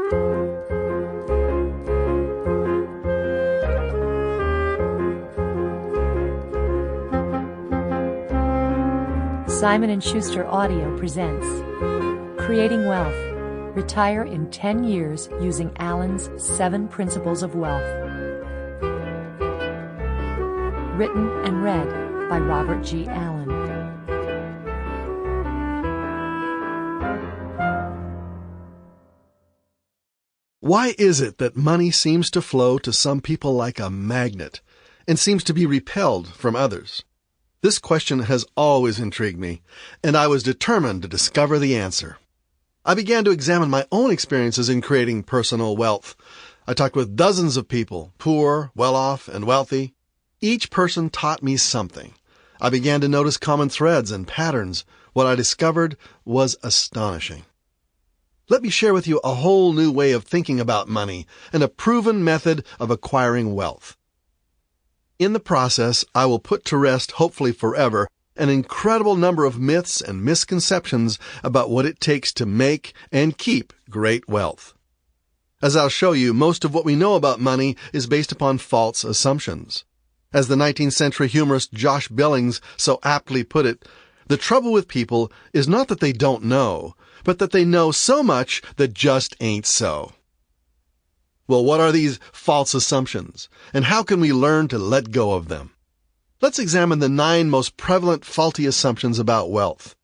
Simon & Schuster Audio presents Creating Wealth. Retire in 10 years using Allen's 7 Principles of Wealth. Written and read by Robert G. Allen. Why is it that money seems to flow to some people like a magnet and seems to be repelled from others? This question has always intrigued me, and I was determined to discover the answer. I began to examine my own experiences in creating personal wealth. I talked with dozens of people, poor, well-off, and wealthy. Each person taught me something. I began to notice common threads and patterns. What I discovered was astonishing. Let me share with you a whole new way of thinking about money and a proven method of acquiring wealth. In the process, I will put to rest, hopefully forever, an incredible number of myths and misconceptions about what it takes to make and keep great wealth. As I'll show you, most of what we know about money is based upon false assumptions. As the 19th century humorist Josh Billings so aptly put it, the trouble with people is not that they don't know, but that they know so much that just ain't so. Well, what are these false assumptions, and how can we learn to let go of them? Let's examine the 9 most prevalent faulty assumptions about wealth.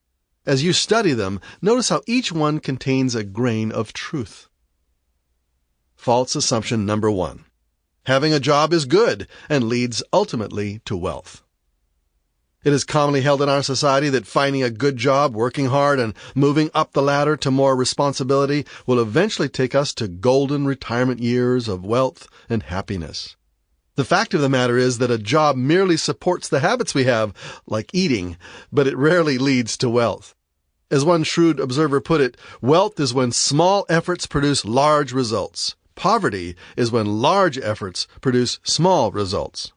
As you study them, notice how each one contains a grain of truth. False assumption number 1. Having a job is good and leads ultimately to wealth. It is commonly held in our society that finding a good job, working hard, and moving up the ladder to more responsibility will eventually take us to golden retirement years of wealth and happiness. The fact of the matter is that a job merely supports the habits we have, like eating, but it rarely leads to wealth. As one shrewd observer put it, wealth is when small efforts produce large results. Poverty is when large efforts produce small results.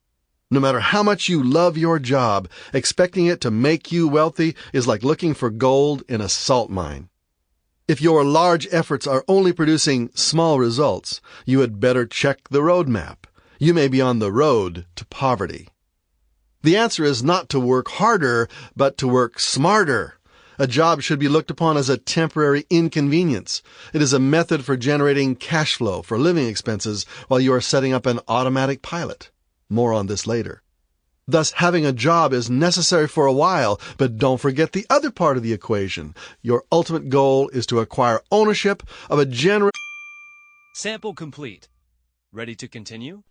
No matter how much you love your job, expecting it to make you wealthy is like looking for gold in a salt mine. If your large efforts are only producing small results, you had better check the roadmap. You may be on the road to poverty. The answer is not to work harder, but to work smarter. A job should be looked upon as a temporary inconvenience. It is a method for generating cash flow for living expenses while you are setting up an automatic pilot. More on this later. Thus, having a job is necessary for a while, but don't forget the other part of the equation. Your ultimate goal is to acquire ownership of a Sample complete. Ready to continue?